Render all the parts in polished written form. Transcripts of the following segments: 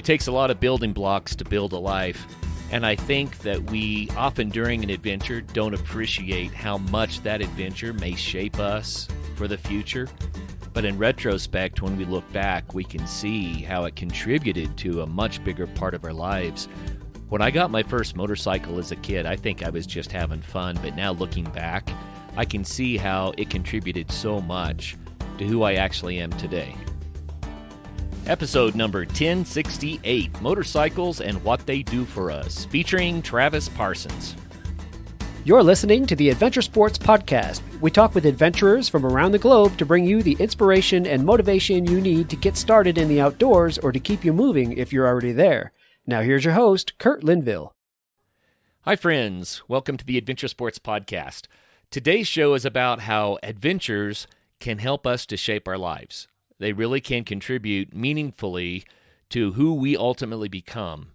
It takes a lot of building blocks to build a life, and I think that we often during an adventure don't appreciate how much that adventure may shape us for the future. But in retrospect, when we look back, we can see how it contributed to a much bigger part of our lives. When I got my first motorcycle as a kid, I think I was just having fun, but now looking back, I can see how it contributed so much to who I actually am today. Episode number 1068, Motorcycles and What They Do for Us, featuring Travis Parsons. You're listening to the Adventure Sports Podcast. We talk with adventurers from around the globe to bring you the inspiration and motivation you need to get started in the outdoors or to keep you moving if you're already there. Now here's your host, Curt Linville. Hi friends, welcome to the Adventure Sports Podcast. Today's show is about how adventures can help us to shape our lives. They really can contribute meaningfully to who we ultimately become.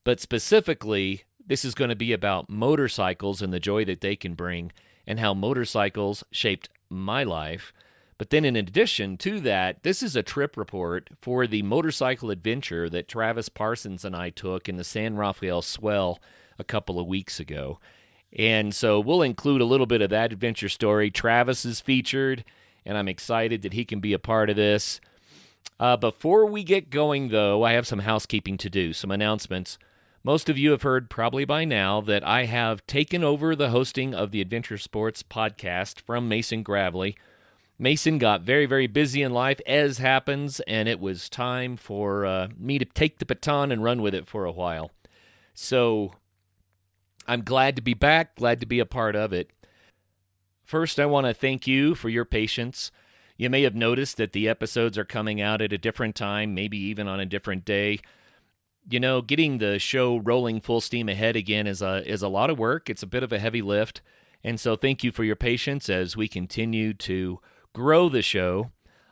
But specifically, this is going to be about motorcycles and the joy that they can bring and how motorcycles shaped my life. But then in addition to that, this is a trip report for the motorcycle adventure that Travis Parsons and I took in the San Rafael Swell a couple of weeks ago. And so we'll include a little bit of that adventure story. Travis is featured, and I'm excited that he can be a part of this. Before we get going, though, I have some housekeeping to do, some announcements. Most of you have heard probably by now that I have taken over the hosting of the Adventure Sports Podcast from Mason Gravely. Mason got very, very busy in life, as happens, and it was time for me to take the baton and run with it for a while. So I'm glad to be back, glad to be a part of it. First, I want to thank you for your patience. You may have noticed that the episodes are coming out at a different time, maybe even on a different day. You know, getting the show rolling full steam ahead again is a lot of work. It's a bit of a heavy lift. And so thank you for your patience as we continue to grow the show.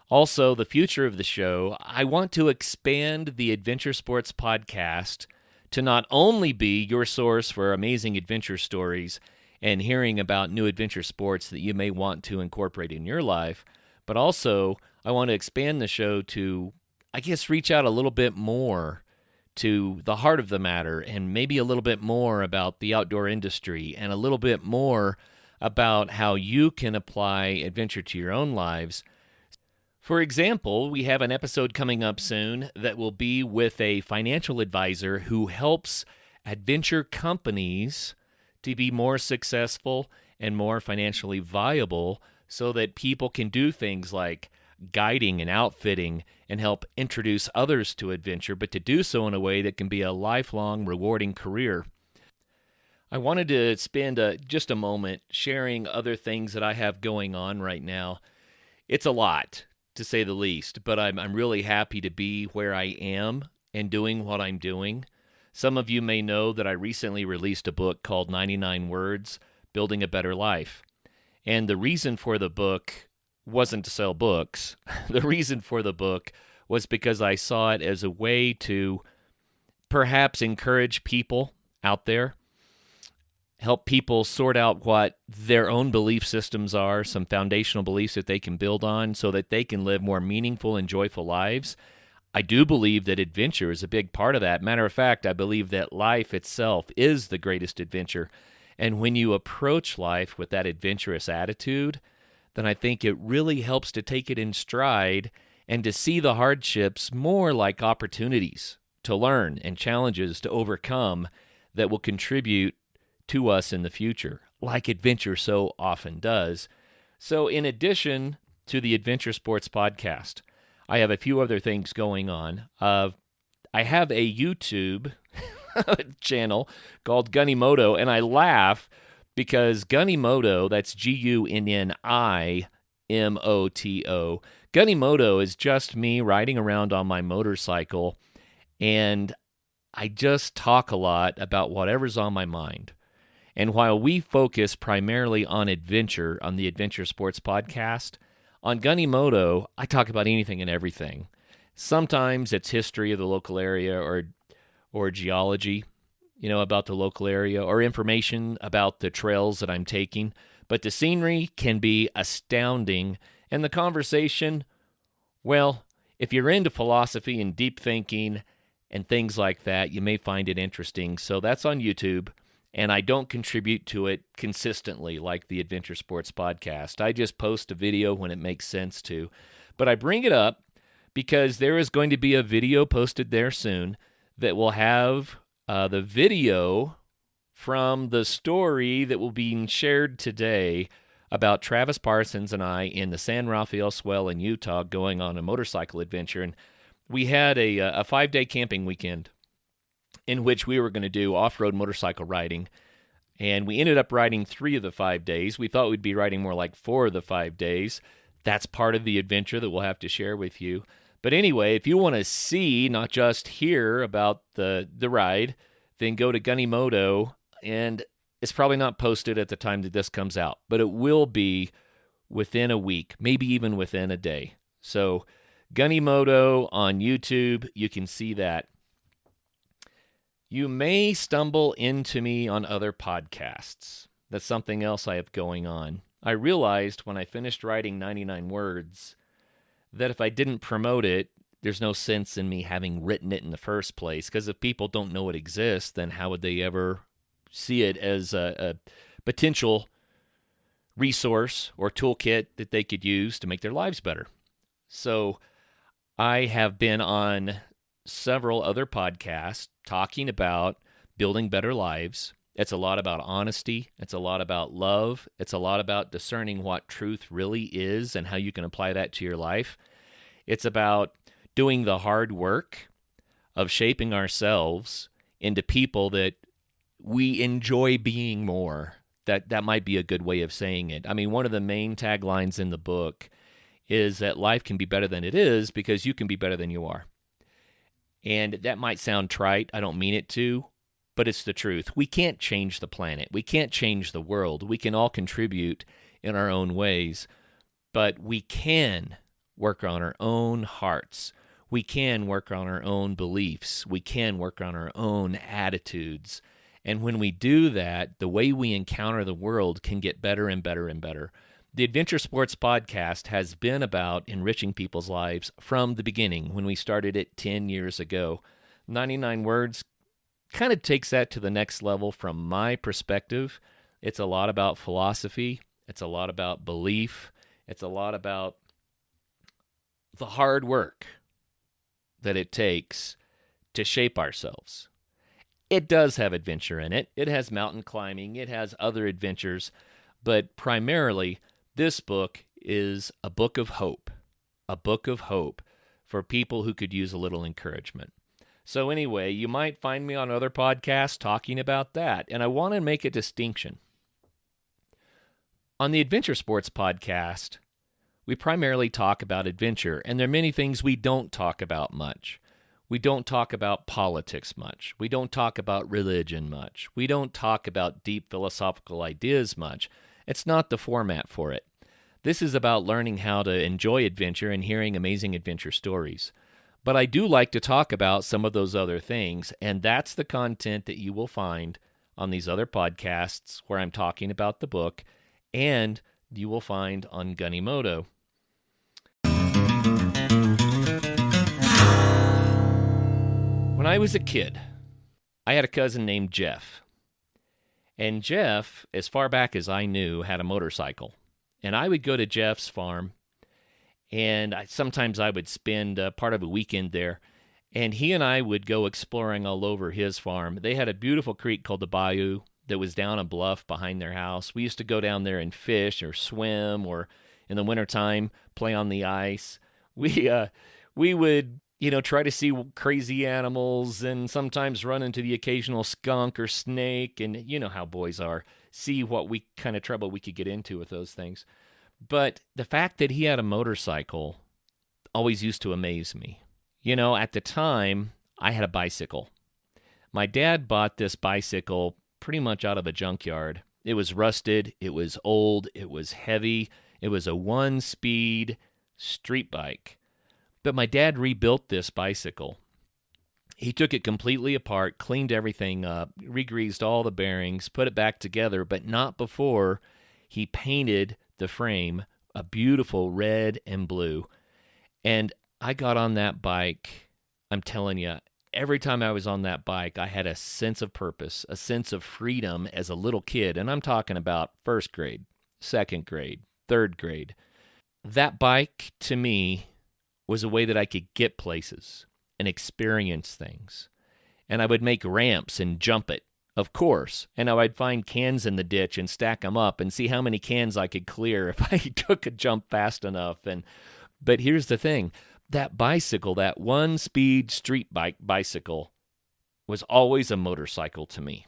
Also, the future of the show, I want to expand the Adventure Sports Podcast to not only be your source for amazing adventure stories and hearing about new adventure sports that you may want to incorporate in your life, but also I want to expand the show to, I guess, reach out a little bit more to the heart of the matter and maybe a little bit more about the outdoor industry and a little bit more about how you can apply adventure to your own lives. For example, we have an episode coming up soon that will be with a financial advisor who helps adventure companies to be more successful and more financially viable so that people can do things like guiding and outfitting and help introduce others to adventure, but to do so in a way that can be a lifelong, rewarding career. I wanted to spend just a moment sharing other things that I have going on right now. It's a lot, to say the least, but I'm really happy to be where I am and doing what I'm doing. Some of you may know that I recently released a book called 99 Words, Building a Better Life. And the reason for the book wasn't to sell books. The reason for the book was because I saw it as a way to perhaps encourage people out there, help people sort out what their own belief systems are, some foundational beliefs that they can build on so that they can live more meaningful and joyful lives. I do believe that adventure is a big part of that. Matter of fact, I believe that life itself is the greatest adventure. And when you approach life with that adventurous attitude, then I think it really helps to take it in stride and to see the hardships more like opportunities to learn and challenges to overcome that will contribute to us in the future, like adventure so often does. So in addition to the Adventure Sports Podcast, I have a few other things going on. I have a YouTube channel called Moto, and I laugh because Moto, that's Gunnimoto, Moto is just me riding around on my motorcycle, and I just talk a lot about whatever's on my mind. And while we focus primarily on adventure on the Adventure Sports Podcast, on Moto, I talk about anything and everything. Sometimes it's history of the local area or geology, about the local area, or information about the trails that I'm taking. But the scenery can be astounding, and the conversation, well, if you're into philosophy and deep thinking and things like that. You may find it interesting. So that's on YouTube, and I don't contribute to it consistently like the Adventure Sports Podcast. I just post a video when it makes sense to. But I bring it up because there is going to be a video posted there soon that will have the video from the story that will be shared today about Travis Parsons and I in the San Rafael Swell in Utah going on a motorcycle adventure. And we had a 5-day camping weekend in which we were going to do off-road motorcycle riding. And we ended up riding 3 of the 5 days. We thought we'd be riding more like 4 of the 5 days. That's part of the adventure that we'll have to share with you. But anyway, if you want to see, not just hear about the ride, then go to Gunny Moto, and it's probably not posted at the time that this comes out, but it will be within a week, maybe even within a day. So Gunny Moto on YouTube, you can see that. You may stumble into me on other podcasts. That's something else I have going on. I realized when I finished writing 99 Words that if I didn't promote it, there's no sense in me having written it in the first place, because if people don't know it exists, then how would they ever see it as a potential resource or toolkit that they could use to make their lives better? So I have been on several other podcasts talking about building better lives. It's a lot about honesty. It's a lot about love. It's a lot about discerning what truth really is and how you can apply that to your life. It's about doing the hard work of shaping ourselves into people that we enjoy being more. That might be a good way of saying it. I mean, one of the main taglines in the book is that life can be better than it is because you can be better than you are. And that might sound trite. I don't mean it to, but it's the truth. We can't change the planet. We can't change the world. We can all contribute in our own ways, but we can work on our own hearts. We can work on our own beliefs. We can work on our own attitudes. And when we do that, the way we encounter the world can get better and better and better. The Adventure Sports Podcast has been about enriching people's lives from the beginning when we started it 10 years ago. 99 Words kind of takes that to the next level from my perspective. It's a lot about philosophy. It's a lot about belief. It's a lot about the hard work that it takes to shape ourselves. It does have adventure in it. It has mountain climbing. It has other adventures. But primarily, this book is a book of hope for people who could use a little encouragement. So anyway, you might find me on other podcasts talking about that, and I want to make a distinction. On the Adventure Sports Podcast, we primarily talk about adventure, and there are many things we don't talk about much. We don't talk about politics much. We don't talk about religion much. We don't talk about deep philosophical ideas much. It's not the format for it. This is about learning how to enjoy adventure and hearing amazing adventure stories. But I do like to talk about some of those other things, and that's the content that you will find on these other podcasts where I'm talking about the book, and you will find on Gunny Moto. When I was a kid, I had a cousin named Jeff. And Jeff, as far back as I knew, had a motorcycle. And I would go to Jeff's farm, and sometimes I would spend part of a weekend there. And he and I would go exploring all over his farm. They had a beautiful creek called the Bayou that was down a bluff behind their house. We used to go down there and fish or swim, or in the wintertime, play on the ice. We would try to see crazy animals and sometimes run into the occasional skunk or snake. And you know how boys are. See what kind of trouble we could get into with those things. But the fact that he had a motorcycle always used to amaze me. At the time, I had a bicycle. My dad bought this bicycle pretty much out of a junkyard. It was rusted. It was old. It was heavy. It was a 1-speed street bike. But my dad rebuilt this bicycle. He took it completely apart, cleaned everything up, re-greased all the bearings, put it back together, but not before he painted the frame a beautiful red and blue. And I got on that bike, I'm telling you, every time I was on that bike, I had a sense of purpose, a sense of freedom as a little kid. And I'm talking about first grade, second grade, third grade. That bike, to me, was a way that I could get places and experience things. And I would make ramps and jump it, of course. And I would find cans in the ditch and stack them up and see how many cans I could clear if I took a jump fast enough. But here's the thing. That bicycle, that one-speed street bicycle, was always a motorcycle to me.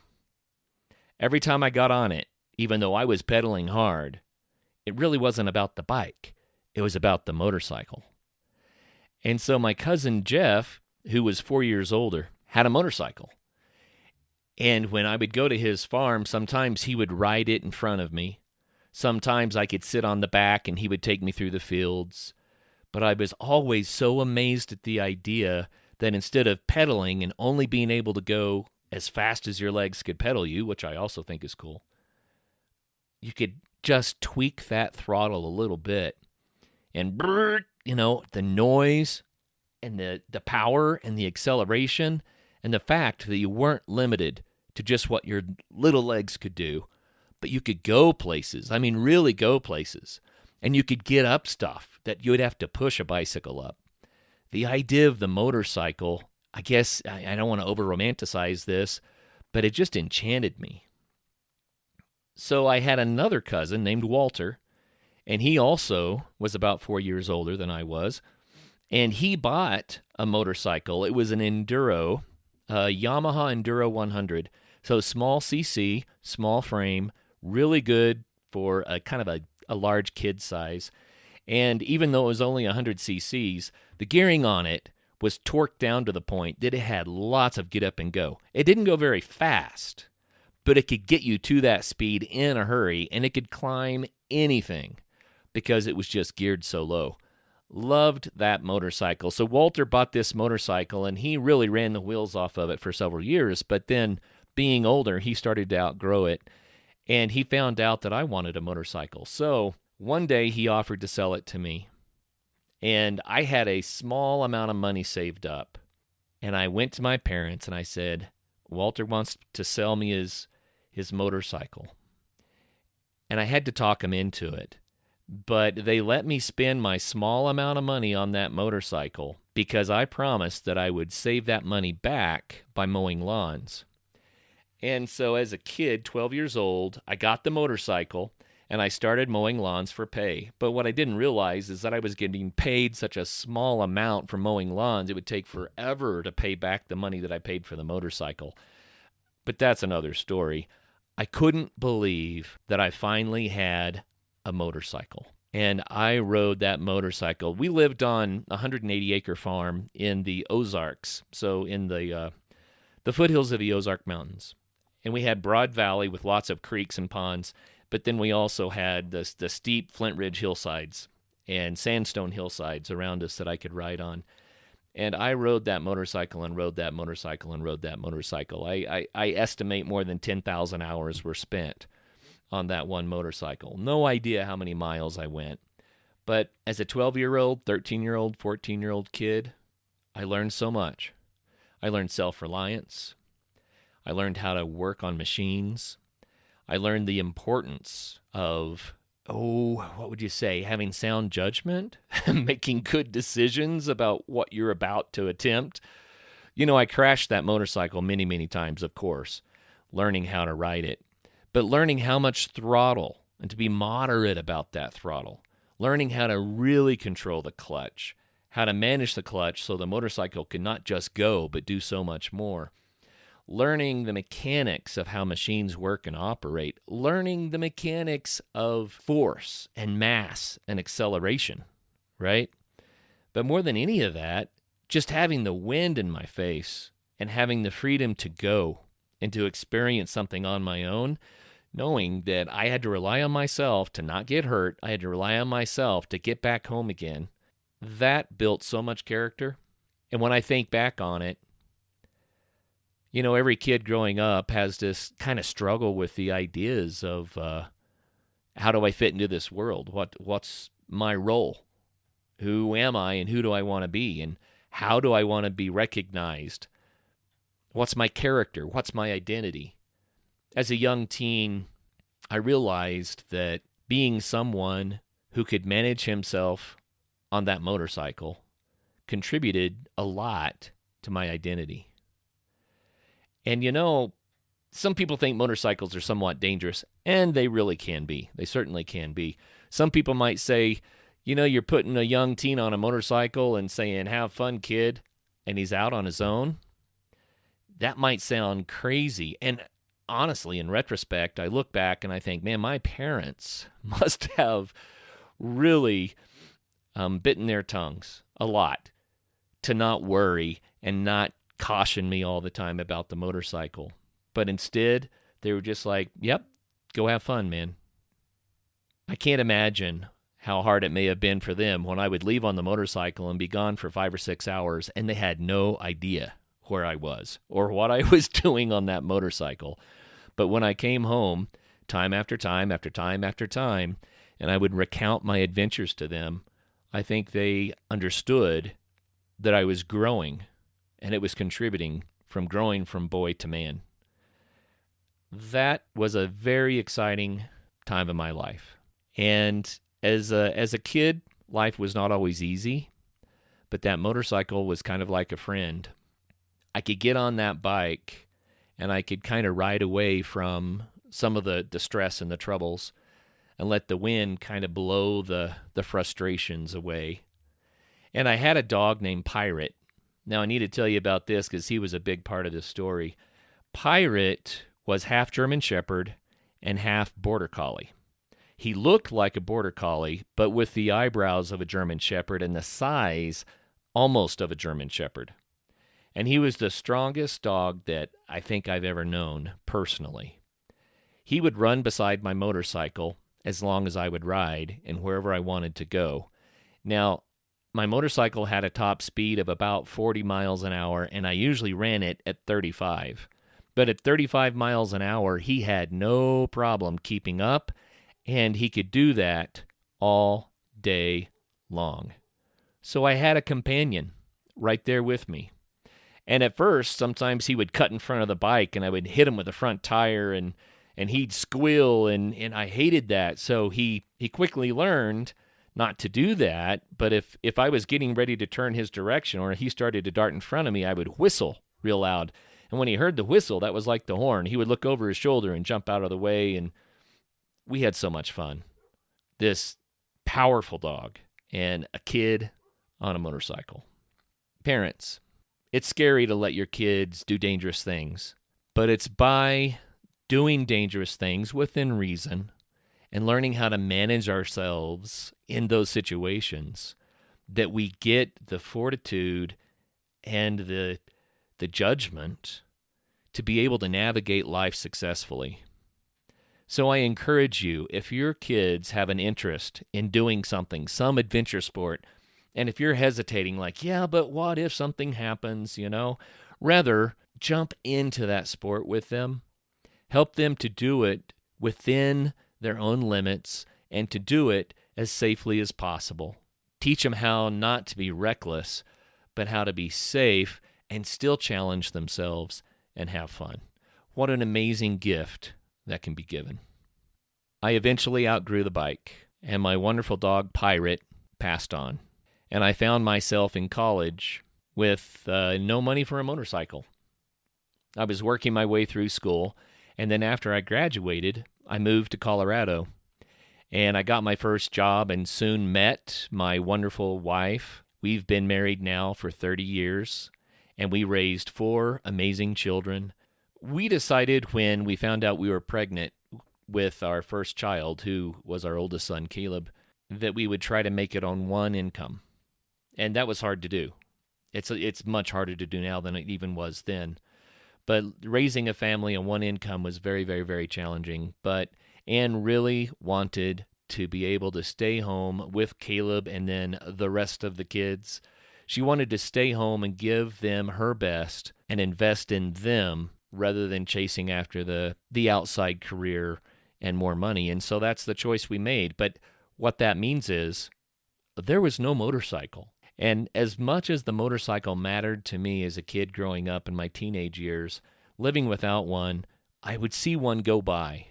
Every time I got on it, even though I was pedaling hard, it really wasn't about the bike. It was about the motorcycle. And so my cousin Jeff, who was 4 years older, had a motorcycle. And when I would go to his farm, sometimes he would ride it in front of me. Sometimes I could sit on the back and he would take me through the fields. But I was always so amazed at the idea that instead of pedaling and only being able to go as fast as your legs could pedal you, which I also think is cool, you could just tweak that throttle a little bit. And, the noise and the power and the acceleration and the fact that you weren't limited to just what your little legs could do, but you could go places. I mean, really go places. And you could get up stuff that you would have to push a bicycle up. The idea of the motorcycle, I guess, I don't want to over-romanticize this, but it just enchanted me. So I had another cousin named Walter, and he also was about 4 years older than I was, and he bought a motorcycle. It was an Enduro, a Yamaha Enduro 100, so small cc, small frame, really good for a kind of a large kid size. And even though it was only 100 cc's, the gearing on it was torqued down to the point that it had lots of get up and go. It didn't go very fast, but it could get you to that speed in a hurry, and it could climb anything because it was just geared so low. Loved that motorcycle. So Walter bought this motorcycle, and he really ran the wheels off of it for several years, but then being older, he started to outgrow it. And he found out that I wanted a motorcycle. So one day he offered to sell it to me. And I had a small amount of money saved up. And I went to my parents and I said, Walter wants to sell me his motorcycle. And I had to talk him into it. But they let me spend my small amount of money on that motorcycle because I promised that I would save that money back by mowing lawns. And so as a kid, 12 years old, I got the motorcycle and I started mowing lawns for pay. But what I didn't realize is that I was getting paid such a small amount for mowing lawns, it would take forever to pay back the money that I paid for the motorcycle. But that's another story. I couldn't believe that I finally had a motorcycle. And I rode that motorcycle. We lived on a 180-acre farm in the Ozarks, so in the foothills of the Ozark Mountains. And we had Broad Valley with lots of creeks and ponds, but then we also had the steep Flint Ridge hillsides and sandstone hillsides around us that I could ride on. And I rode that motorcycle and rode that motorcycle and rode that motorcycle. I estimate more than 10,000 hours were spent on that one motorcycle. No idea how many miles I went. But as a 12-year-old, 13-year-old, 14-year-old kid, I learned so much. I learned self-reliance. I learned how to work on machines. I learned the importance of, what would you say, having sound judgment, making good decisions about what you're about to attempt. I crashed that motorcycle many, many times, of course, learning how to ride it, but learning how much throttle and to be moderate about that throttle, learning how to really control the clutch, how to manage the clutch so the motorcycle could not just go, but do so much more. Learning the mechanics of how machines work and operate, learning the mechanics of force and mass and acceleration, right? But more than any of that, just having the wind in my face and having the freedom to go and to experience something on my own, knowing that I had to rely on myself to not get hurt, I had to rely on myself to get back home again, that built so much character. And when I think back on it, every kid growing up has this kind of struggle with the ideas of how do I fit into this world? What's my role? Who am I and who do I want to be? And how do I want to be recognized What's my character? What's my identity? As a young teen, I realized that being someone who could manage himself on that motorcycle contributed a lot to my identity. And some people think motorcycles are somewhat dangerous, and they really can be. They certainly can be. Some people might say, you're putting a young teen on a motorcycle and saying, have fun, kid, and he's out on his own. That might sound crazy. And honestly, in retrospect, I look back and I think, man, my parents must have really bitten their tongues a lot to not worry and not caution me all the time about the motorcycle. But instead, they were just like, yep, go have fun, man. I can't imagine how hard it may have been for them when I would leave on the motorcycle and be gone for 5 or 6 hours, and they had no idea where I was or what I was doing on that motorcycle. But when I came home, time after time after time after time, and I would recount my adventures to them, I think they understood that I was growing, and it was contributing from growing from boy to man. That was a very exciting time in my life. And as a kid, life was not always easy, but that motorcycle was kind of like a friend. I could get on that bike, and I could kind of ride away from some of the stress and the troubles and let the wind kind of blow the frustrations away. And I had a dog named Pirate. Now, I need to tell you about this because he was a big part of this story. Pirate was half German Shepherd and half Border Collie. He looked like a Border Collie, but with the eyebrows of a German Shepherd and the size almost of a German Shepherd. And he was the strongest dog that I think I've ever known personally. He would run beside my motorcycle as long as I would ride and wherever I wanted to go. Now, my motorcycle had a top speed of about 40 miles an hour, and I usually ran it at 35. But at 35 miles an hour, he had no problem keeping up, and he could do that all day long. So I had a companion right there with me. And at first, sometimes he would cut in front of the bike, and I would hit him with the front tire, and he'd squeal, and I hated that. So he quickly learned not to do that, but if I was getting ready to turn his direction or he started to dart in front of me, I would whistle real loud. And when he heard the whistle, that was like the horn. He would look over his shoulder and jump out of the way, and we had so much fun. This powerful dog and a kid on a motorcycle. Parents, it's scary to let your kids do dangerous things, but it's by doing dangerous things within reason and learning how to manage ourselves in those situations that we get the fortitude and the judgment to be able to navigate life successfully. So I encourage you, if your kids have an interest in doing something, some adventure sport, and if you're hesitating like, yeah, but what if something happens, rather jump into that sport with them, help them to do it within their own limits and to do it as safely as possible. Teach them how not to be reckless, but how to be safe and still challenge themselves and have fun. What an amazing gift that can be given. I eventually outgrew the bike, and my wonderful dog Pirate passed on. And I found myself in college with no money for a motorcycle. I was working my way through school, and then after I graduated, I moved to Colorado. And I got my first job and soon met my wonderful wife. We've been married now for 30 years, and we raised 4 amazing children. We decided when we found out we were pregnant with our first child, who was our oldest son, Caleb, that we would try to make it on one income. And that was hard to do. It's much harder to do now than it even was then. But raising a family on one income was very, very, very challenging. But Anne really wanted to be able to stay home with Caleb and then the rest of the kids. She wanted to stay home and give them her best and invest in them rather than chasing after the outside career and more money. And so that's the choice we made. But what that means is there was no motorcycle. And as much as the motorcycle mattered to me as a kid growing up in my teenage years, living without one, I would see one go by,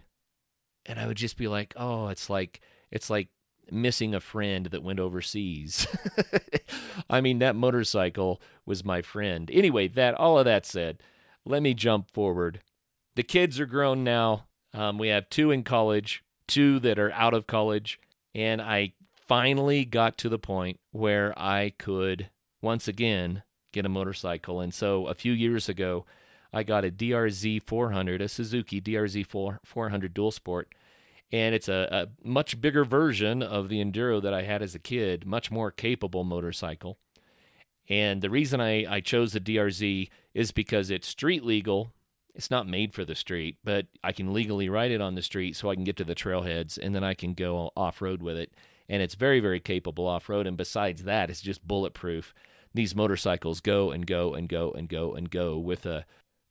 and I would just be like, oh, it's like missing a friend that went overseas. I mean, that motorcycle was my friend. Anyway, all of that said, let me jump forward. The kids are grown now. We have 2 in college, 2 that are out of college, and I finally got to the point where I could once again get a motorcycle. And so a few years ago, I got a DRZ 400, a Suzuki DRZ 400 Dual Sport, and it's a much bigger version of the Enduro that I had as a kid, much more capable motorcycle. And the reason I chose the DRZ is because it's street legal. It's not made for the street, but I can legally ride it on the street so I can get to the trailheads, and then I can go off-road with it. And it's very, very capable off-road, and besides that, it's just bulletproof. These motorcycles go and go and go and go and go with a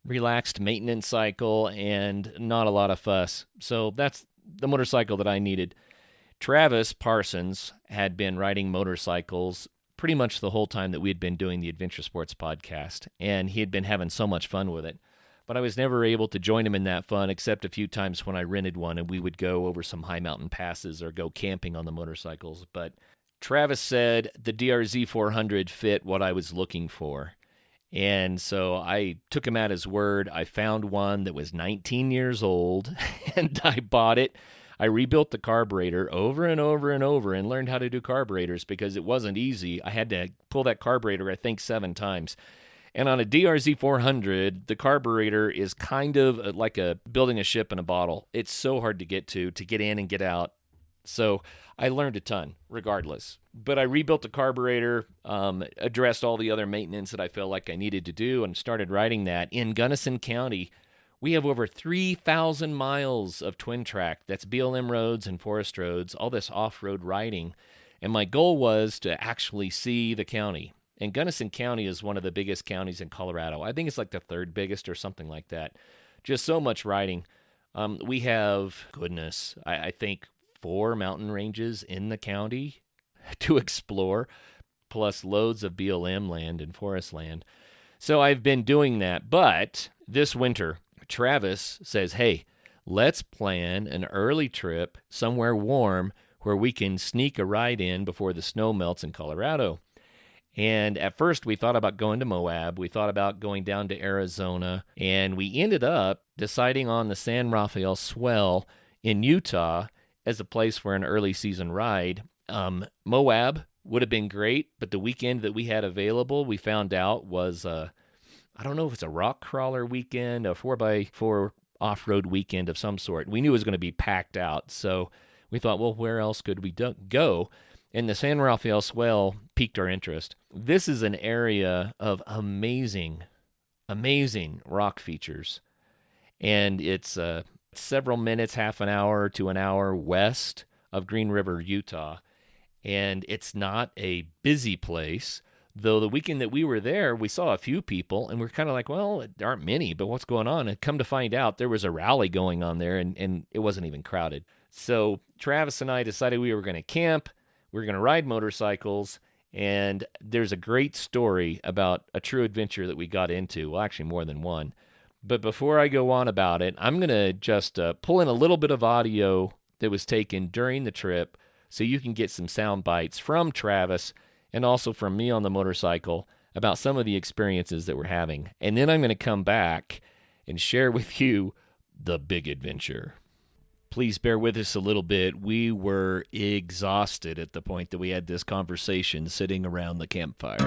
relaxed maintenance cycle and not a lot of fuss. So that's the motorcycle that I needed. Travis Parsons had been riding motorcycles pretty much the whole time that we had been doing the Adventure Sports podcast, and he had been having so much fun with it. But I was never able to join him in that fun except a few times when I rented one and we would go over some high mountain passes or go camping on the motorcycles. But Travis said the DRZ 400 fit what I was looking for. And so I took him at his word. I found one that was 19 years old, and I bought it. I rebuilt the carburetor over and over and over and learned how to do carburetors because it wasn't easy. I had to pull that carburetor, I think, 7 times. And on a DRZ 400, the carburetor is kind of like building a ship in a bottle. It's so hard to get in and get out. So I learned a ton, regardless. But I rebuilt the carburetor, addressed all the other maintenance that I felt like I needed to do, and started riding that. In Gunnison County, we have over 3,000 miles of twin track. That's BLM roads and forest roads, all this off-road riding. And my goal was to actually see the county. And Gunnison County is one of the biggest counties in Colorado. I think it's like the 3rd biggest or something like that. Just so much riding. We have, I think 4 mountain ranges in the county to explore, plus loads of BLM land and forest land. So I've been doing that. But this winter, Travis says, hey, let's plan an early trip somewhere warm where we can sneak a ride in before the snow melts in Colorado. And at first, we thought about going to Moab. We thought about going down to Arizona. And we ended up deciding on the San Rafael Swell in Utah as a place for an early season ride. Moab would have been great, but the weekend that we had available, we found out was, I don't know if it's a rock crawler weekend, a 4x4 off-road weekend of some sort. We knew it was going to be packed out. So we thought, well, where else could we go? And the San Rafael Swell piqued our interest. This is an area of amazing rock features. And it's several minutes, half an hour to an hour west of Green River, Utah. And it's not a busy place, though the weekend that we were there, we saw a few people, and we're kind of like, well, there aren't many, but what's going on? And come to find out, there was a rally going on there, and it wasn't even crowded. So Travis and I decided we were going to camp. We're going to ride motorcycles, and there's a great story about a true adventure that we got into. Well, actually more than one. But before I go on about it, I'm going to just pull in a little bit of audio that was taken during the trip so you can get some sound bites from Travis and also from me on the motorcycle about some of the experiences that we're having. And then I'm going to come back and share with you the big adventure. Please bear with us a little bit. We were exhausted at the point that we had this conversation sitting around the campfire.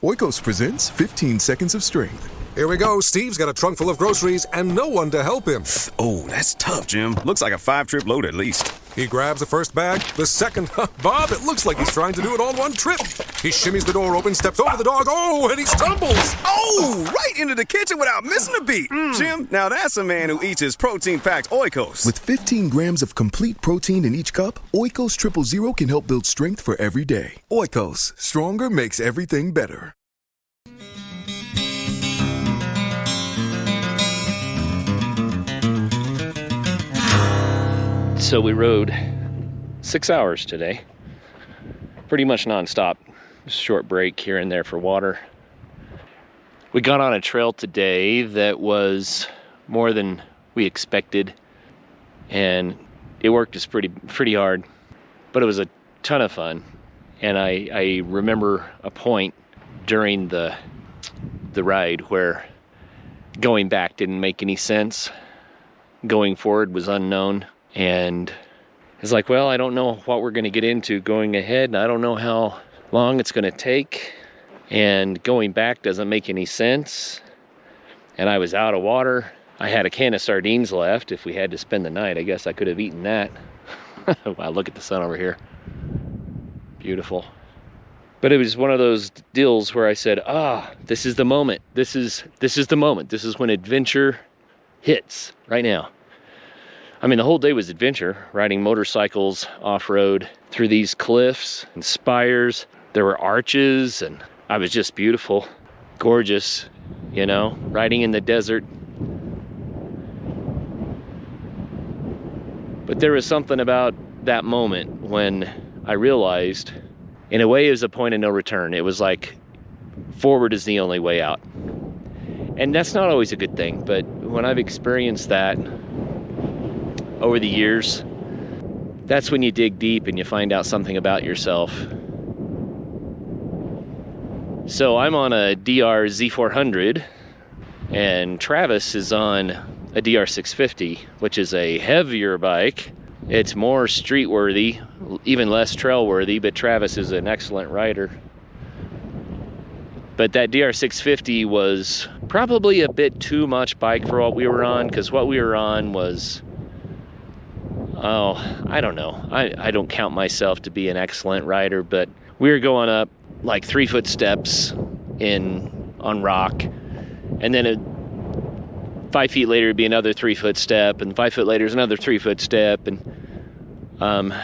Oikos presents 15 Seconds of Strength. Here we go. Steve's got a trunk full of groceries and no one to help him. Oh, that's tough, Jim. Looks like a 5-trip load at least. He grabs the first bag, the second. Bob, it looks like he's trying to do it all in one trip. He shimmies the door open, steps over the dog. Oh, and he stumbles. Oh, right into the kitchen without missing a beat. Jim, now that's a man who eats his protein-packed Oikos. With 15 grams of complete protein in each cup, Oikos Triple Zero can help build strength for every day. Oikos, stronger makes everything better. So we rode 6 hours today, pretty much nonstop. Just a short break here and there for water. We got on a trail today that was more than we expected, and it worked us pretty hard, but it was a ton of fun. And I remember a point during the ride where going back didn't make any sense. Going forward was unknown, and it's like, well, I don't know what we're going to get into going ahead, and I don't know how long it's going to take, and going back doesn't make any sense. And I was out of water. I had a can of sardines left. If we had to spend the night, I guess I could have eaten that. Wow, look at the sun over here. Beautiful. But it was one of those deals where I said, this is the moment. This is the moment. This is when adventure hits right now. I mean, the whole day was adventure, riding motorcycles off-road through these cliffs and spires. There were arches, and I was just beautiful, gorgeous, riding in the desert. But there was something about that moment when I realized, in a way, it was a point of no return. It was like, forward is the only way out. And that's not always a good thing, but when I've experienced that over the years, that's when you dig deep and you find out something about yourself. So I'm on a DR Z400, and Travis is on a DR 650, which is a heavier bike. It's more street worthy, even less trail worthy, but Travis is an excellent rider. But that DR 650 was probably a bit too much bike for what we were on, because what we were on was, I don't know. I don't count myself to be an excellent rider, but we were going up like 3-foot steps on rock, and then 5 feet later it'd be another 3-foot step, and 5 foot later is another 3-foot step, and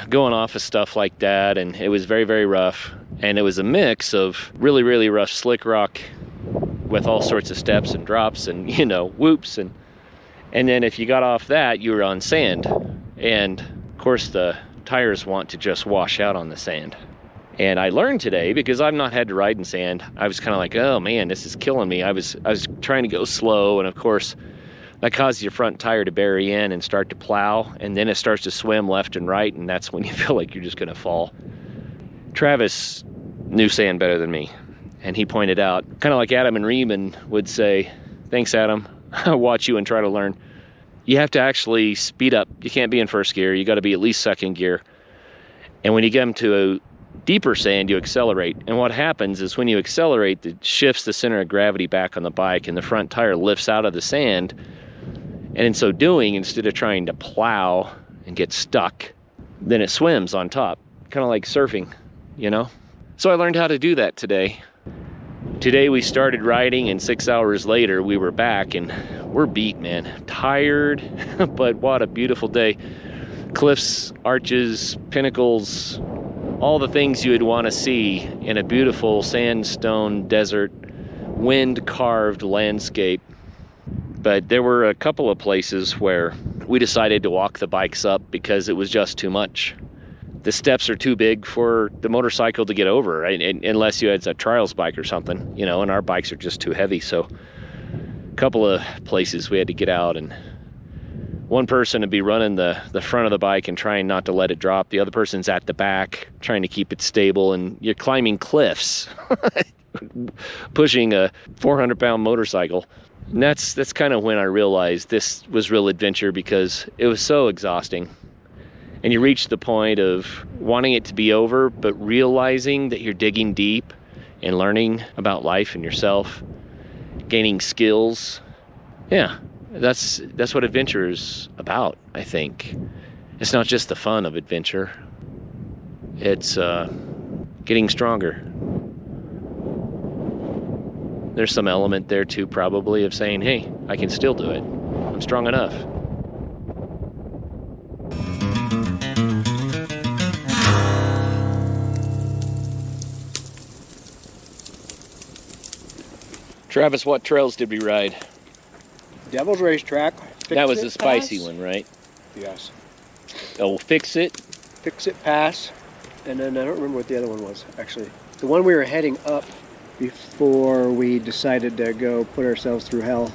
going off of stuff like that. And it was very, very rough, and it was a mix of really, really rough slick rock with all sorts of steps and drops and whoops, and then if you got off that, you were on sand, and of course the tires want to just wash out on the sand. And I learned today, because I've not had to ride in sand, I was kind of like, oh man, this is killing me. I was trying to go slow, and of course that causes your front tire to bury in and start to plow, and then it starts to swim left and right, and that's when you feel like you're just going to fall. Travis knew sand better than me, and he pointed out, kind of like Adam and Riemann would say, thanks Adam, I'll watch you and try to learn. You have to actually speed up. You can't be in first gear. You got to be at least second gear. And when you get them to a deeper sand, you accelerate. And what happens is when you accelerate, it shifts the center of gravity back on the bike, and the front tire lifts out of the sand. And in so doing, instead of trying to plow and get stuck, then it swims on top, kind of like surfing, So I learned how to do that today. Today we started riding, and 6 hours later we were back, and we're beat, man. Tired, but what a beautiful day. Cliffs, arches, pinnacles, all the things you would want to see in a beautiful sandstone desert, wind-carved landscape. But there were a couple of places where we decided to walk the bikes up because it was just too much. The steps are too big for the motorcycle to get over, right? Unless you had a trials bike or something, and our bikes are just too heavy. So a couple of places we had to get out, and one person would be running the front of the bike and trying not to let it drop. The other person's at the back trying to keep it stable, and you're climbing cliffs, pushing a 400-pound motorcycle. And that's kind of when I realized this was real adventure, because it was so exhausting. And you reach the point of wanting it to be over, but realizing that you're digging deep and learning about life and yourself, gaining skills. Yeah, that's what adventure is about, I think. It's not just the fun of adventure. It's getting stronger. There's some element there too, probably, of saying, hey, I can still do it. I'm strong enough. Travis, what trails did we ride? Devil's Racetrack. That was the spicy one, right? Yes. Oh, Fix It. Fix It Pass, and then I don't remember what the other one was, actually. The one we were heading up before we decided to go put ourselves through hell.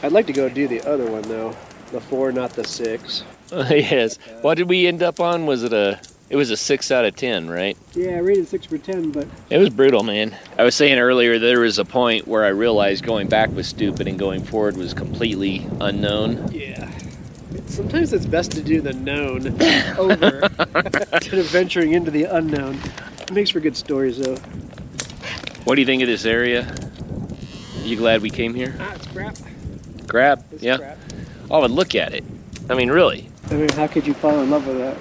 I'd like to go do the other one, though. The 4, not the 6. Yes. What did we end up on? It was a 6 out of 10, right? Yeah, I rated 6 for 10, but... It was brutal, man. I was saying earlier, there was a point where I realized going back was stupid and going forward was completely unknown. Yeah. Sometimes it's best to do the known over instead of venturing into the unknown. It makes for good stories, though. What do you think of this area? Are you glad we came here? It's crap. Crap? It's Yeah. crap. Oh, but look at it. I mean, really. I mean, how could you fall in love with that?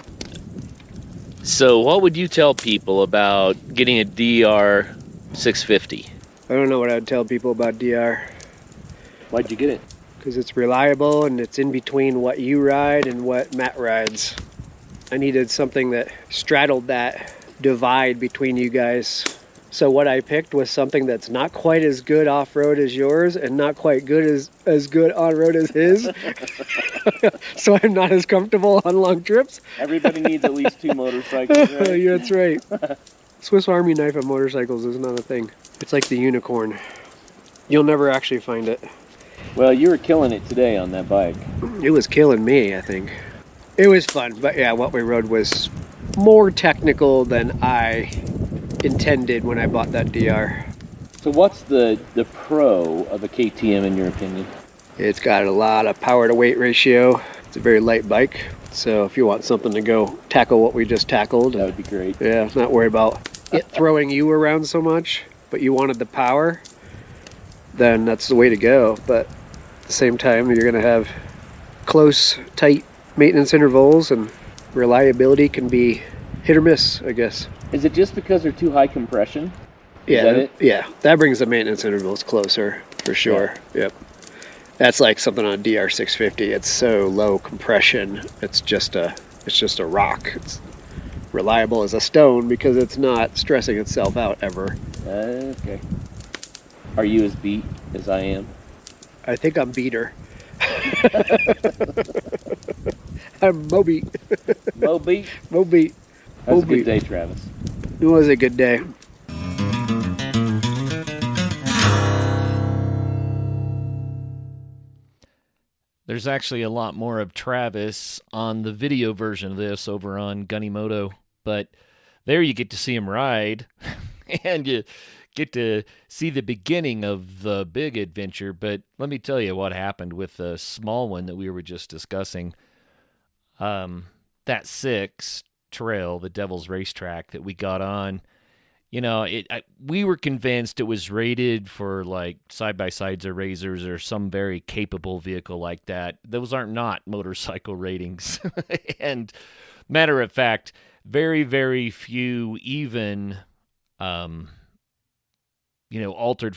So what would you tell people about getting a DR 650? I don't know what I'd tell people about DR. Why'd you get it? Because it's reliable and it's in between what you ride and what Matt rides. I needed something that straddled that divide between you guys. So what I picked was something that's not quite as good off-road as yours and not quite good as good on-road as his. So I'm not as comfortable on long trips. Everybody needs at least 2 motorcycles, right? Yeah, that's right. Swiss Army knife of motorcycles is not a thing. It's like the unicorn. You'll never actually find it. Well, you were killing it today on that bike. It was killing me, I think. It was fun, but yeah, what we rode was more technical than I intended when I bought that DR. So what's the pro of a KTM in your opinion? It's got a lot of power to weight ratio. It's a very light bike, so if you want something to go tackle what we just tackled, That would be great. yeah, not worry about it throwing you around so much, but you wanted the power, then that's the way to go. But at the same time, you're going to have close, tight maintenance intervals, and reliability can be hit or miss, I guess. Is it just because they're too high compression? Yeah, that it? Yeah, that brings the maintenance intervals closer, for sure. Yep. That's like something on a DR650. It's so low compression. It's just a rock. It's reliable as a stone because it's not stressing itself out ever. Okay. Are you as beat as I am? I think I'm beater. I'm Moby. Moby? Moby. That was a good day, Travis. It was a good day. There's actually a lot more of Travis on the video version of this over on Gunny Moto, but there you get to see him ride, and you get to see the beginning of the big adventure. But let me tell you what happened with the small one that we were just discussing. That 6 trail, the Devil's Racetrack that we got on, we were convinced it was rated for like side-by-sides or razors or some very capable vehicle like that. Those are not motorcycle ratings. And matter of fact, very, very few even, altered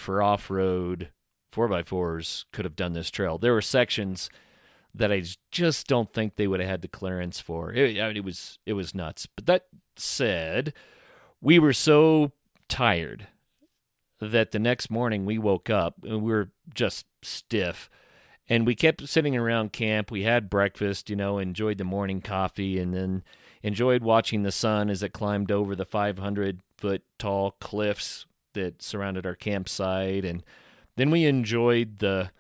for off-road 4x4s could have done this trail. There were sections that I just don't think they would have had the clearance for. It was nuts. But that said, we were so tired that the next morning we woke up and we were just stiff. And we kept sitting around camp. We had breakfast, enjoyed the morning coffee, and then enjoyed watching the sun as it climbed over the 500-foot tall cliffs that surrounded our campsite. And then we enjoyed the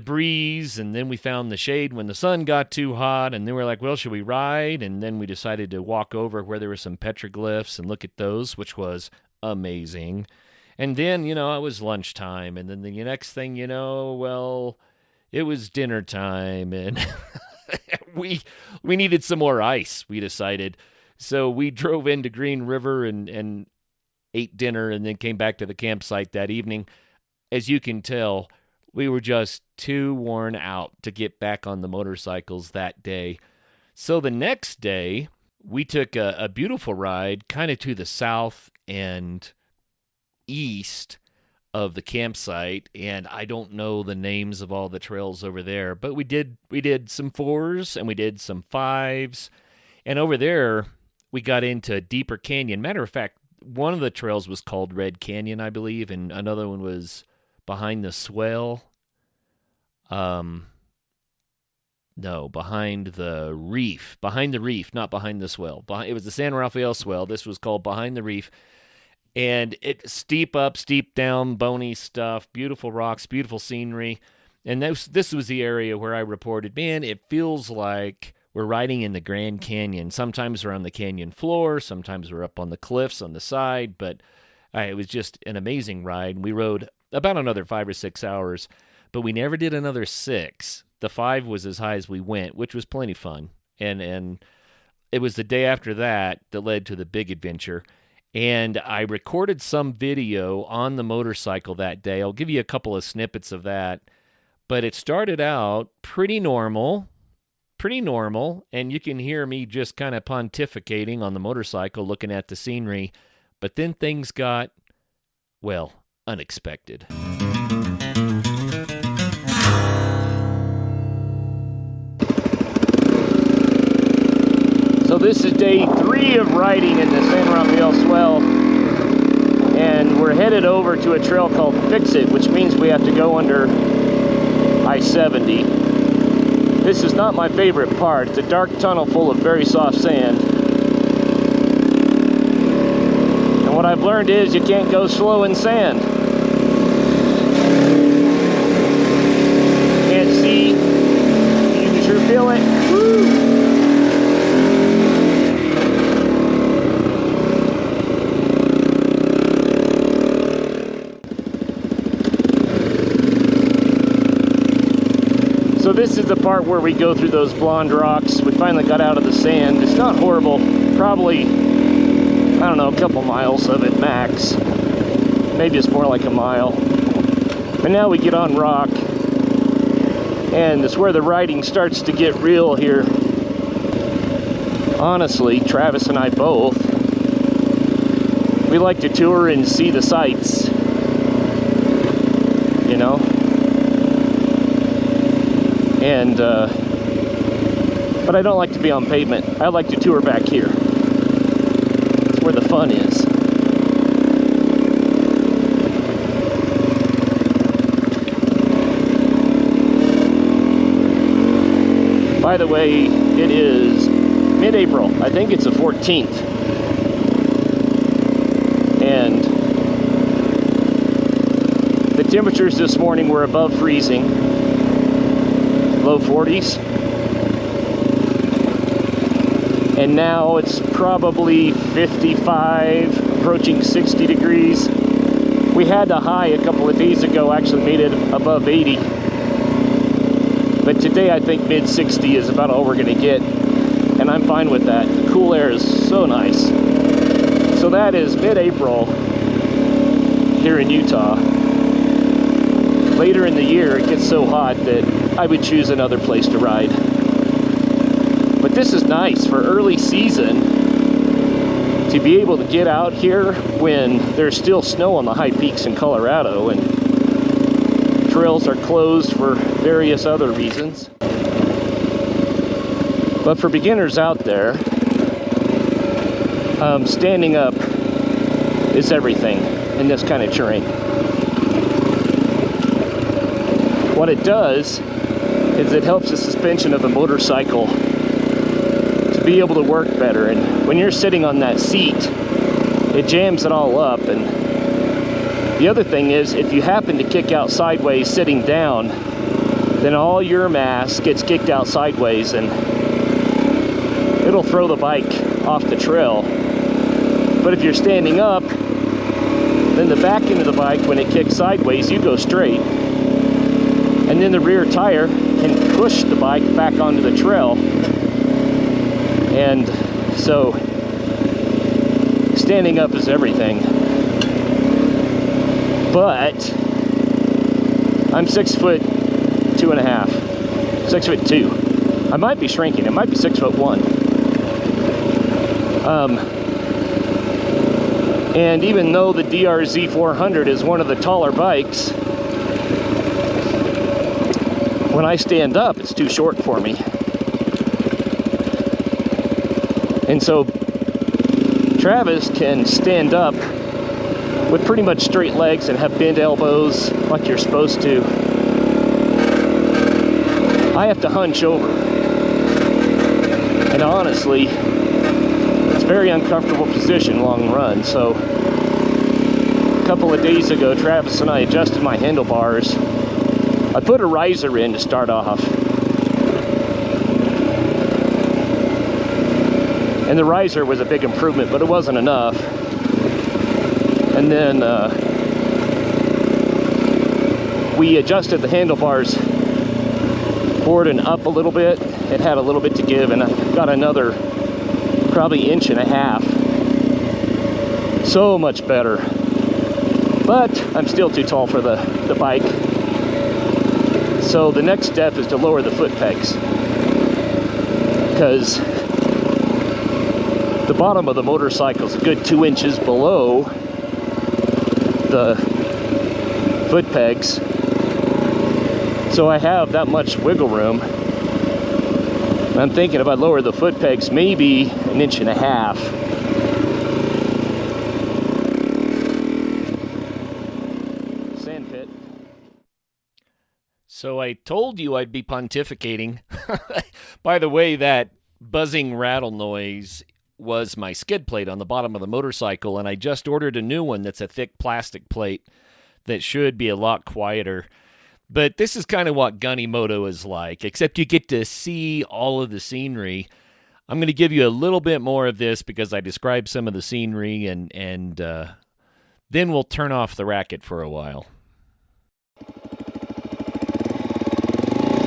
breeze, and then we found the shade when the sun got too hot, and then we're like, well, should we ride? And then we decided to walk over where there were some petroglyphs and look at those, which was amazing. And then, it was lunchtime, and then the next thing you know, well, it was dinner time, and we needed some more ice, we decided. So we drove into Green River and ate dinner, and then came back to the campsite that evening. As you can tell, we were just too worn out to get back on the motorcycles that day. So the next day, we took a beautiful ride kind of to the south and east of the campsite, and I don't know the names of all the trails over there, but we did some 4s and we did some 5s, and over there we got into Deeper Canyon. Matter of fact, one of the trails was called Red Canyon, I believe, and another one was Behind the Swell. No, behind the reef. Behind the reef, not behind the swell. It was the San Rafael Swell. This was called Behind the Reef. And it's steep up, steep down, bony stuff, beautiful rocks, beautiful scenery. And this was the area where I reported, man, it feels like we're riding in the Grand Canyon. Sometimes we're on the canyon floor, sometimes we're up on the cliffs on the side, but it was just an amazing ride. We rode about another 5 or 6 hours, but we never did another 6. The 5 was as high as we went, which was plenty fun. And it was the day after that led to the big adventure. And I recorded some video on the motorcycle that day. I'll give you a couple of snippets of that. But it started out pretty normal, and you can hear me just kind of pontificating on the motorcycle, looking at the scenery. But then things got, well, unexpected. So this is day 3 of riding in the San Rafael Swell, and we're headed over to a trail called Fix-It, which means we have to go under I-70. This is not my favorite part. It's a dark tunnel full of very soft sand. And what I've learned is you can't go slow in sand. Can't see, you can sure feel it. Woo! So this is the part where we go through those blonde rocks. We finally got out of the sand. It's not horrible. Probably, I don't know, a couple miles of it max. Maybe it's more like a mile. But now we get on rock. And it's where the riding starts to get real here. Honestly, Travis and I both, we like to tour and see the sights. You know? And, but I don't like to be on pavement. I like to tour back here. That's where the fun is. By the way, it is mid-April. I think it's the 14th. And the temperatures this morning were above freezing. Low 40s, and now it's probably 55, approaching 60 degrees. We had a high a couple of days ago, actually made it above 80, but today I think mid 60 is about all we're going to get, and I'm fine with that. The cool air is so nice. So that is mid-April here in Utah. Later in the year it gets so hot that I would choose another place to ride. But this is nice for early season to be able to get out here when there's still snow on the high peaks in Colorado and trails are closed for various other reasons. But for beginners out there, standing up is everything in this kind of terrain. What it does is it helps the suspension of the motorcycle to be able to work better. And when you're sitting on that seat, it jams it all up. And the other thing is, if you happen to kick out sideways sitting down, then all your mass gets kicked out sideways and it'll throw the bike off the trail. But if you're standing up, then the back end of the bike, when it kicks sideways, you go straight. And then the rear tire can push the bike back onto the trail. And so standing up is everything. But I'm 6'2.5", 6'2". I might be shrinking. It might be 6'1". And even though the DRZ 400 is one of the taller bikes, when I stand up, it's too short for me. And so Travis can stand up with pretty much straight legs and have bent elbows like you're supposed to. I have to hunch over. And honestly, it's a very uncomfortable position long run. So a couple of days ago, Travis and I adjusted my handlebars. I put a riser in to start off. And the riser was a big improvement, but it wasn't enough. And then we adjusted the handlebars forward and up a little bit. It had a little bit to give, and I got another probably 1.5 inches. So much better. But I'm still too tall for the bike. So the next step is to lower the foot pegs, because the bottom of the motorcycle is a good 2 inches below the foot pegs. So I have that much wiggle room. And I'm thinking if I lower the foot pegs maybe 1.5 inches. Sand pit. So I told you I'd be pontificating. By the way, that buzzing rattle noise was my skid plate on the bottom of the motorcycle, and I just ordered a new one that's a thick plastic plate that should be a lot quieter. But this is kind of what Gunny Moto is like, except you get to see all of the scenery. I'm going to give you a little bit more of this because I described some of the scenery, and then we'll turn off the racket for a while.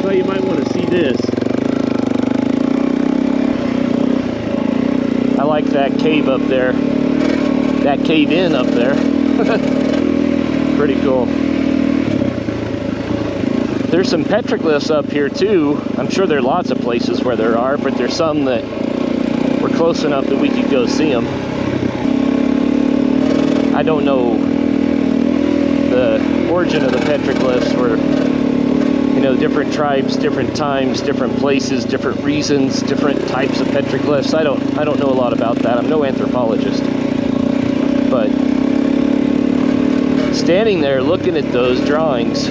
Well, you might want to see this. I like that cave up there. That cave in up there. Pretty cool. There's some petroglyphs up here too. I'm sure there are lots of places where there are, but there's some that were close enough that we could go see them. I don't know the origin of the petroglyphs, were, you know, different tribes, different times, different places, different reasons, different types of petroglyphs. I don't know a lot about that. I'm no anthropologist. But standing there looking at those drawings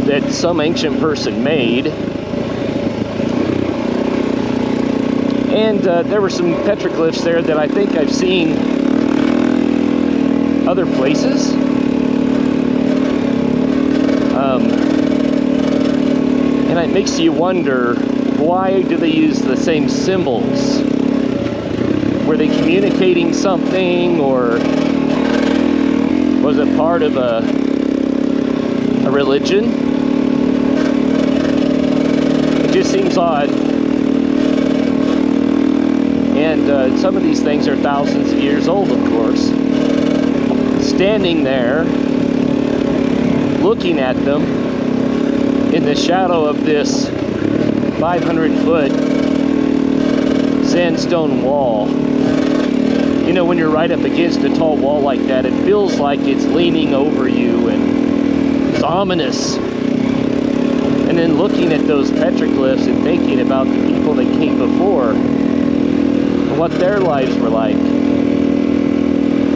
that some ancient person made, and there were some petroglyphs there that I think I've seen other places. And it makes you wonder, why do they use the same symbols? Were they communicating something, or was it part of a religion? It just seems odd. And some of these things are thousands of years old, of course. Standing there, looking at them in the shadow of this 500-foot sandstone wall. You know, when you're right up against a tall wall like that, it feels like it's leaning over you, and it's ominous. And then looking at those petroglyphs and thinking about the people that came before and what their lives were like,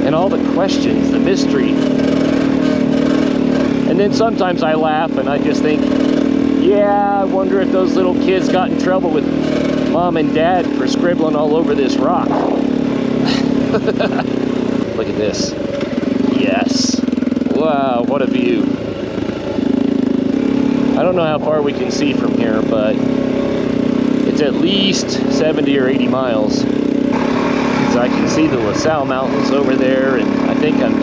and all the questions, the mystery. And then sometimes I laugh and I just think, yeah, I wonder if those little kids got in trouble with mom and dad for scribbling all over this rock. Look at this. Yes. Wow, what a view. I don't know how far we can see from here, but it's at least 70 or 80 miles. So I can see the LaSalle Mountains over there, and I think I'm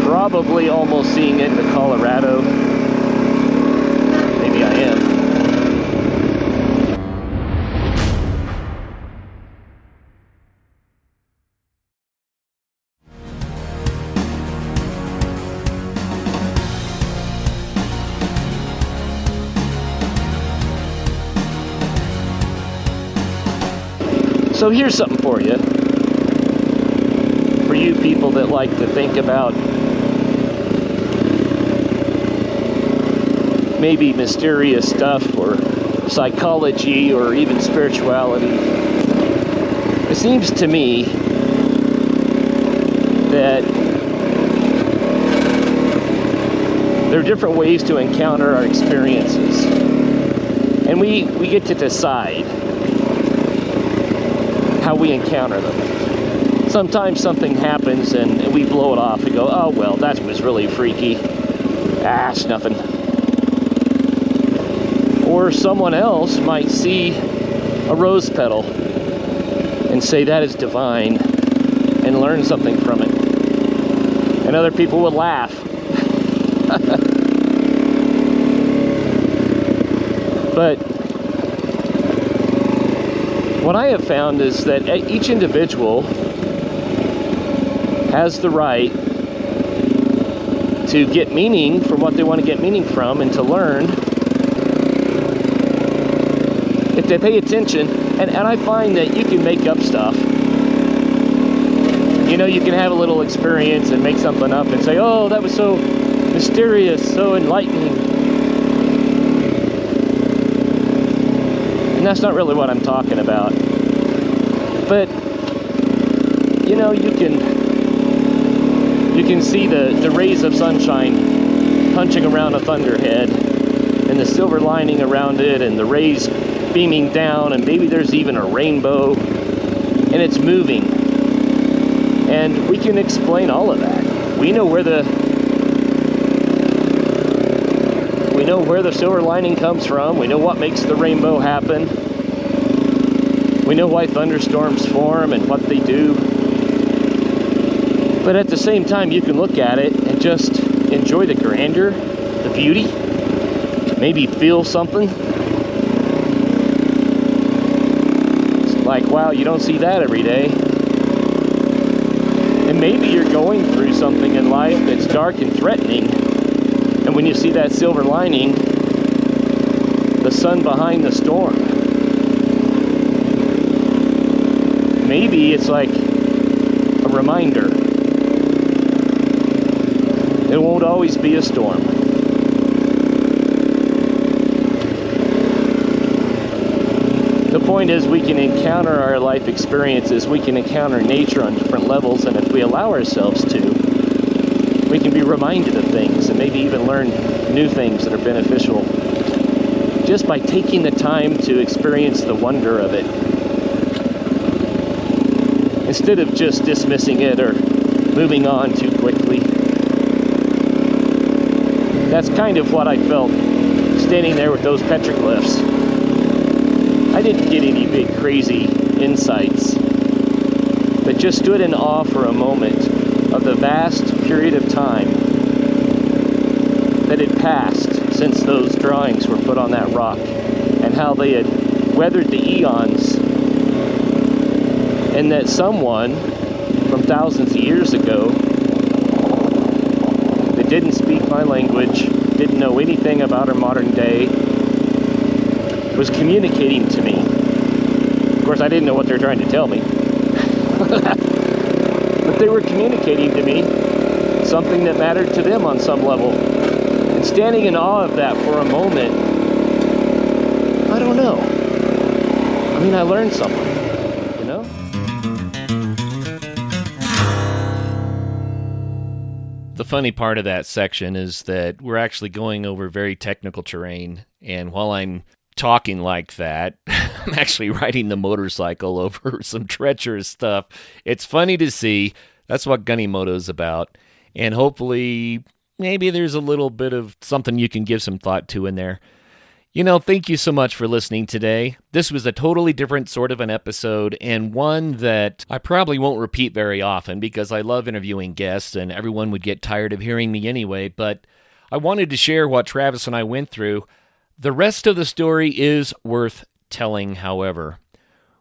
probably almost seeing into Colorado. Maybe I am. So here's something for you. For you people that like to think about maybe mysterious stuff or psychology or even spirituality. It seems to me that There are different ways to encounter our experiences. And we get to decide how we encounter them. Sometimes something happens and we blow it off and go, oh, well, that was really freaky. Ah, it's nothing. Or someone else might see a rose petal and say that is divine and learn something from it. And other people would laugh. But what I have found is that each individual has the right to get meaning from what they want to get meaning from and to learn if they pay attention. And I find that you can make up stuff. You know, you can have a little experience and make something up and say, oh, that was so mysterious, so enlightening. And that's not really what I'm talking about. But, you know, you can see the rays of sunshine punching around a thunderhead and the silver lining around it and the rays beaming down, and maybe there's even a rainbow and it's moving. And we can explain all of that. We know where the silver lining comes from. We know what makes the rainbow happen. We know why thunderstorms form and what they do. But at the same time, you can look at it and just enjoy the grandeur, the beauty, maybe feel something. It's like, wow, you don't see that every day. And maybe you're going through something in life that's dark and threatening, and when you see that silver lining, the sun behind the storm, maybe it's like a reminder. It won't always be a storm. The point is, we can encounter our life experiences, we can encounter nature on different levels, and if we allow ourselves to, we can be reminded of things and maybe even learn new things that are beneficial just by taking the time to experience the wonder of it, instead of just dismissing it or moving on too quickly. That's kind of what I felt standing there with those petroglyphs. I didn't get any big crazy insights, but just stood in awe for a moment of the vast period of time that had passed since those drawings were put on that rock, and how they had weathered the eons, and that someone from thousands of years ago that didn't speak my language, didn't know anything about our modern day, was communicating to me. Of course, I didn't know what they were trying to tell me. But they were communicating to me something that mattered to them on some level. And standing in awe of that for a moment, I don't know. I mean, I learned something, you know? The funny part of that section is that we're actually going over very technical terrain, and while I'm talking like that, I'm actually riding the motorcycle over some treacherous stuff. It's funny to see. That's what Gunny Moto's about. And hopefully, maybe there's a little bit of something you can give some thought to in there. You know, thank you so much for listening today. This was a totally different sort of an episode, and one that I probably won't repeat very often because I love interviewing guests and everyone would get tired of hearing me anyway, but I wanted to share what Travis and I went through. The rest of the story is worth telling, however.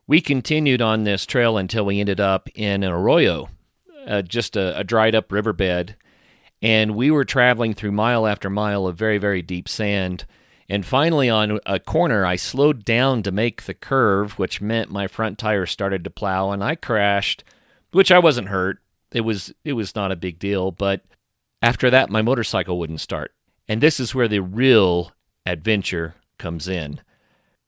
We continued on this trail until we ended up in an arroyo, just a dried-up riverbed, and we were traveling through mile after mile of very, very deep sand. And finally, on a corner, I slowed down to make the curve, which meant my front tire started to plow, and I crashed, which I wasn't hurt. It was not a big deal, but after that, my motorcycle wouldn't start. And this is where the real adventure comes in.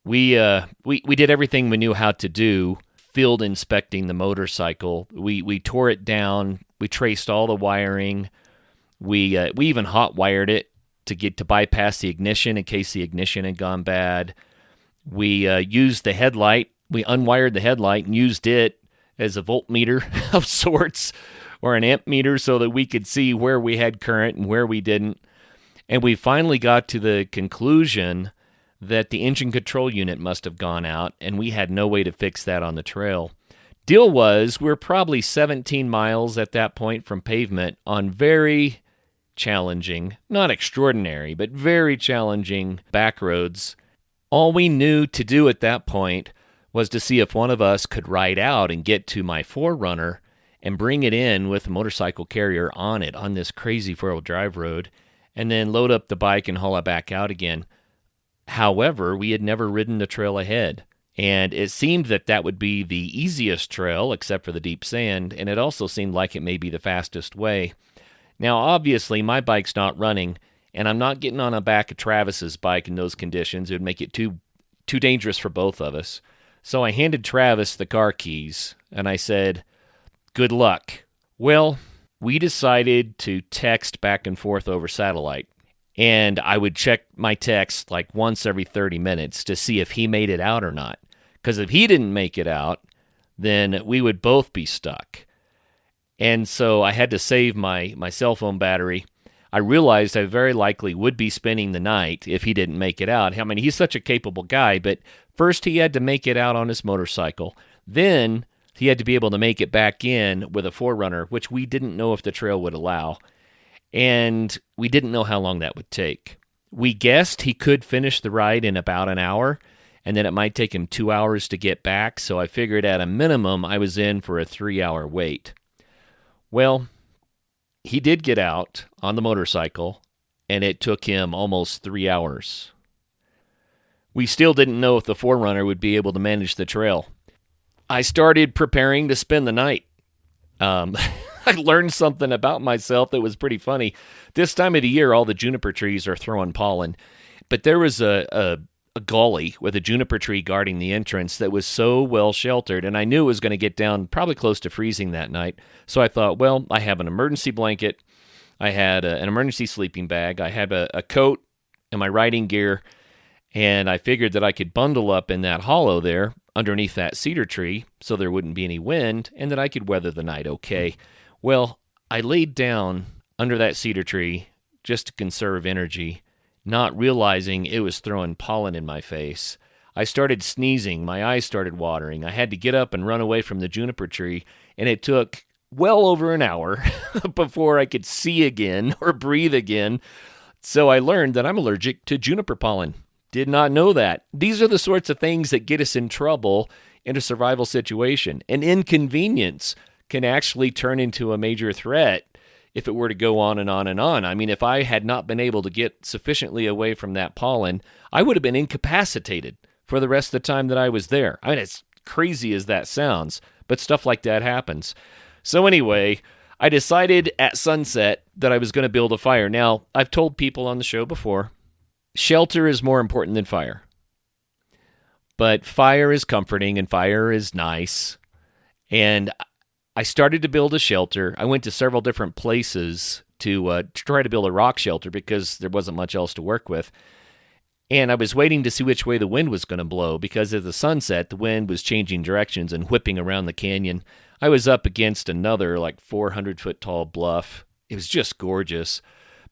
We did everything we knew how to do, field inspecting the motorcycle. We tore it down. We traced all the wiring. We even hot wired it to bypass the ignition in case the ignition had gone bad. We used the headlight. We unwired the headlight and used it as a voltmeter of sorts, or an amp meter, so that we could see where we had current and where we didn't. And we finally got to the conclusion that the engine control unit must have gone out, and we had no way to fix that on the trail. Deal was, we're probably 17 miles at that point from pavement on very challenging, not extraordinary, but very challenging back roads. All we knew to do at that point was to see if one of us could ride out and get to my 4Runner and bring it in with a motorcycle carrier on it on this crazy four-wheel drive road, and then load up the bike and haul it back out again. However, we had never ridden the trail ahead, and it seemed that that would be the easiest trail except for the deep sand, and it also seemed like it may be the fastest way. Now, obviously, my bike's not running, and I'm not getting on the back of Travis's bike in those conditions. It would make it too dangerous for both of us. So I handed Travis the car keys, and I said, "Good luck." Well, we decided to text back and forth over satellite, and I would check my text like once every 30 minutes to see if he made it out or not. Because if he didn't make it out, then we would both be stuck. And so I had to save my cell phone battery. I realized I very likely would be spending the night if he didn't make it out. I mean, he's such a capable guy, but first he had to make it out on his motorcycle. Then he had to be able to make it back in with a 4Runner, which we didn't know if the trail would allow. And we didn't know how long that would take. We guessed he could finish the ride in about an hour, and then it might take him 2 hours to get back, so I figured at a minimum I was in for a 3-hour wait. Well, he did get out on the motorcycle, and it took him almost 3 hours. We still didn't know if the 4Runner would be able to manage the trail. I started preparing to spend the night. I learned something about myself that was pretty funny. This time of the year, all the juniper trees are throwing pollen, but there was a gully with a juniper tree guarding the entrance that was so well sheltered, and I knew it was going to get down probably close to freezing that night. So I thought, well, I have an emergency blanket, I had an emergency sleeping bag, I had a coat and my riding gear, and I figured that I could bundle up in that hollow there underneath that cedar tree so there wouldn't be any wind, and that I could weather the night okay. Well, I laid down under that cedar tree just to conserve energy, not realizing it was throwing pollen in my face. I started sneezing, my eyes started watering. I had to get up and run away from the juniper tree, and it took well over an hour before I could see again or breathe again. So I learned that I'm allergic to juniper pollen. Did not know that. These are the sorts of things that get us in trouble in a survival situation. An inconvenience can actually turn into a major threat if it were to go on and on and on. I mean, if I had not been able to get sufficiently away from that pollen, I would have been incapacitated for the rest of the time that I was there. I mean, as crazy as that sounds, but stuff like that happens. So anyway, I decided at sunset that I was going to build a fire. Now, I've told people on the show before, shelter is more important than fire. But fire is comforting and fire is nice. And I started to build a shelter. I went to several different places to try to build a rock shelter because there wasn't much else to work with. And I was waiting to see which way the wind was going to blow because at the sunset, the wind was changing directions and whipping around the canyon. I was up against another like 400-foot tall bluff. It was just gorgeous.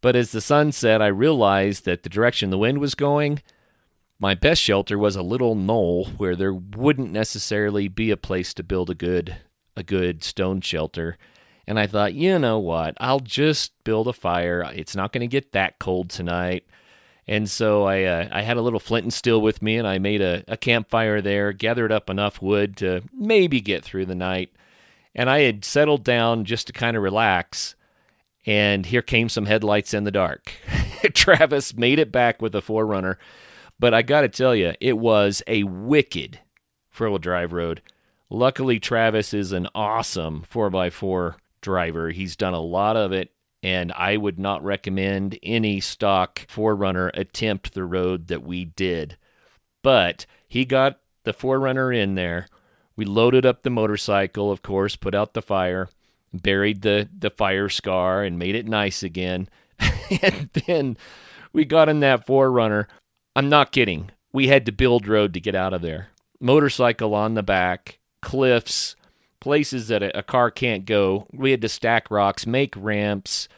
But as the sun set, I realized that the direction the wind was going, my best shelter was a little knoll where there wouldn't necessarily be a place to build a good stone shelter. And I thought, you know what, I'll just build a fire. It's not going to get that cold tonight. And so I had a little flint and steel with me, and I made a campfire there, gathered up enough wood to maybe get through the night. And I had settled down just to kind of relax. And here came some headlights in the dark. Travis made it back with a 4Runner. But I got to tell you, it was a wicked four-wheel drive road. Luckily, Travis is an awesome 4x4 driver. He's done a lot of it, and I would not recommend any stock 4Runner attempt the road that we did. But he got the 4Runner in there. We loaded up the motorcycle, of course, put out the fire, buried the fire scar, and made it nice again. And then we got in that 4Runner. I'm not kidding. We had to build road to get out of there. Motorcycle on the back, cliffs, places that a car can't go. We had to stack rocks, make ramps.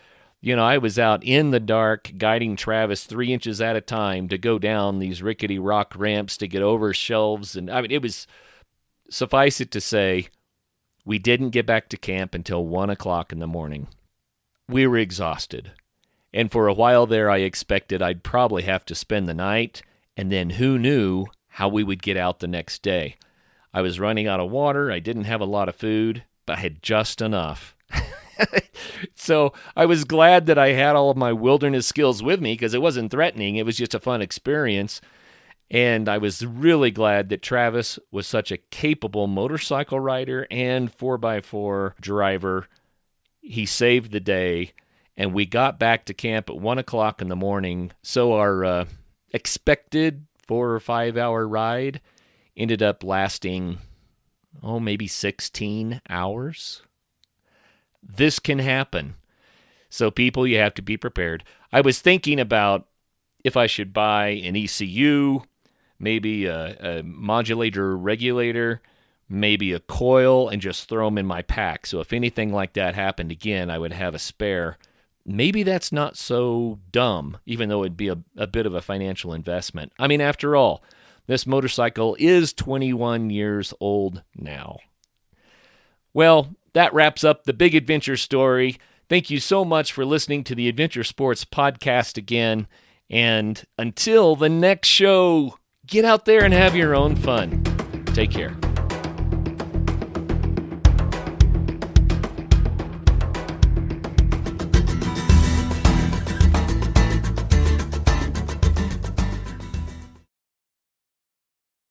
I was out in the dark guiding Travis 3 inches at a time to go down these rickety rock ramps to get over shelves. And it was, suffice it to say, we didn't get back to camp until 1 o'clock in the morning. We were exhausted. And for a while there, I expected I'd probably have to spend the night, and then who knew how we would get out the next day. I was running out of water. I didn't have a lot of food, but I had just enough. So I was glad that I had all of my wilderness skills with me because it wasn't threatening. It was just a fun experience. And I was really glad that Travis was such a capable motorcycle rider and 4x4 driver. He saved the day, and we got back to camp at 1 o'clock in the morning. So our expected 4 or 5 hour ride ended up lasting, maybe 16 hours. This can happen. So people, you have to be prepared. I was thinking about if I should buy an ECU, maybe a modulator regulator, maybe a coil, and just throw them in my pack. So if anything like that happened again, I would have a spare. Maybe that's not so dumb, even though it'd be a bit of a financial investment. After all, this motorcycle is 21 years old now. Well, that wraps up the Big Adventure story. Thank you so much for listening to the Adventure Sports Podcast again. And until the next show, get out there and have your own fun. Take care.